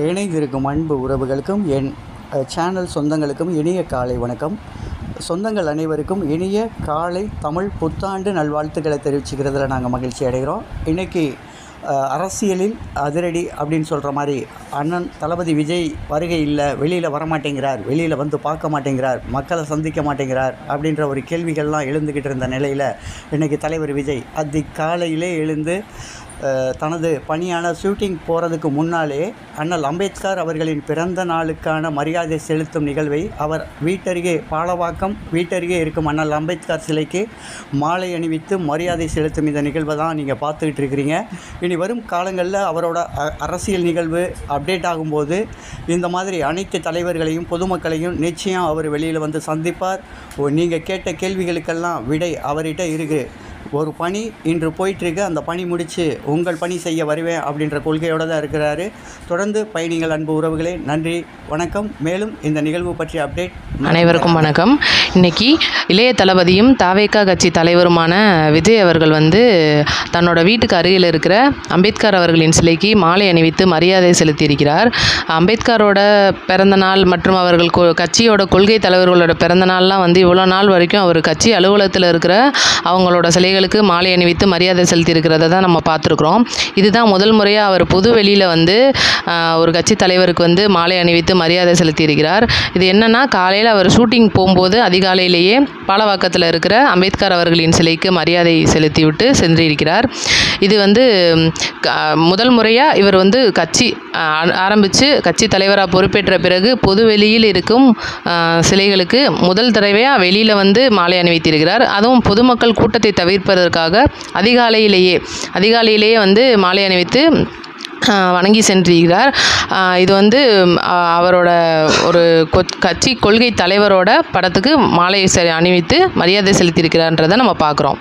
இணைந்திருக்கும் அன்பு உறவுகளுக்கும் என் சேனல் சொந்தங்களுக்கும் இனிய காலை வணக்கம். சொந்தங்கள் அனைவருக்கும் இனிய காலை தமிழ் புத்தாண்டு நல்வாழ்த்துக்களை தெரிவிச்சுக்கிறதுல நாங்கள் மகிழ்ச்சி அடைகிறோம். இன்றைக்கி அரசியலில் அதிரடி அப்படின்னு சொல்கிற மாதிரி அண்ணன் தளபதி விஜய் வருகை இல்லை, வெளியில் வரமாட்டேங்கிறார், வெளியில் வந்து பார்க்க மாட்டேங்கிறார், மக்களை சந்திக்க மாட்டேங்கிறார் அப்படின்ற ஒரு கேள்விகள்லாம் எழுந்துக்கிட்டு இருந்த நிலையில் இன்றைக்கி தலைவர் விஜய் அதிகாலையிலே எழுந்து தனது பணியான ஷூட்டிங் போகிறதுக்கு முன்னாலே அண்ணல் அம்பேத்கர் அவர்களின் பிறந்த நாளுக்கான மரியாதை செலுத்தும் நிகழ்வை அவர் வீட்டருகே பாலவாக்கம் வீட்டருகே இருக்கும் அண்ணல் அம்பேத்கர் சிலைக்கு மாலை அணிவித்து மரியாதை செலுத்தும் இந்த நிகழ்வை தான் நீங்கள் பார்த்துக்கிட்டு இருக்கிறீங்க. இனி வரும் காலங்களில் அவரோட அரசியல் நிகழ்வு அப்டேட் ஆகும்போது இந்த மாதிரி அனைத்து தலைவர்களையும் பொதுமக்களையும் நிச்சயம் அவர் வெளியில் வந்து சந்திப்பார். நீங்கள் கேட்ட கேள்விகளுக்கெல்லாம் விடை அவர்கிட்ட இருக்குது. ஒரு பணி இன்று போயிட்டுருக்கு, அந்த பணி முடித்து உங்கள் பணி செய்ய வருவேன் அப்படின்ற கொள்கையோடு தான் இருக்கிறாரு. தொடர்ந்து பயணிகள் அன்பு உறவுகளே, நன்றி வணக்கம். மேலும் இந்த நிகழ்வு பற்றிய அப்டேட் அனைவருக்கும் வணக்கம். இன்றைக்கி இளைய தளபதியும் தாவேகா கட்சி தலைவருமான விஜய் அவர்கள் தன்னோட வீட்டுக்கு அருகில் இருக்கிற அம்பேத்கர் அவர்களின் சிலைக்கு மாலை அணிவித்து மரியாதை செலுத்தியிருக்கிறார். அம்பேத்கரோட பிறந்தநாள் மற்றும் அவர்கள் கட்சியோட கொள்கை தலைவர்களோட பிறந்தநாள்லாம் இவ்வளோ நாள் வரைக்கும் அவர் கட்சி அலுவலகத்தில் இருக்கிற அவங்களோட சிலைகளுக்கு மாலை அணிவித்து மரியாதை செலுத்தியிருக்கிறத தான் நம்ம பார்த்துருக்குறோம். இதுதான் முதல் முறையாக அவர் பொது வெளியில் ஒரு கட்சி தலைவருக்கு மாலை அணிவித்து மரியாதை செலுத்தியிருக்கிறார். இது என்னென்னா, காலையில் அவர் ஷூட்டிங் போகும்போது அதிகாலையிலேயே பாலவாக்கத்தில் இருக்கிற அம்பேத்கர் அவர்களின் சிலைக்கு மரியாதை செலுத்திவிட்டு சென்றிருக்கிறார். இது முதல் முறையாக இவர் கட்சி ஆரம்பித்து கட்சி தலைவராக பொறுப்பேற்ற பிறகு பொது வெளியில் இருக்கும் சிலைகளுக்கு முதல் தடவையாக வெளியில் மாலை அணிவித்திருக்கிறார். அதுவும் பொதுமக்கள் கூட்டத்தை தவிர்ப்பதற்காக அதிகாலையிலேயே மாலை அணிவித்து வணங்கி சென்றிருக்கிறார். இது அவரோட ஒரு கட்சி கொள்கை தலைவரோட படத்துக்கு மாலை அணிவித்து மரியாதை செலுத்தியிருக்கிறார்ன்றதை நம்ம பார்க்குறோம்.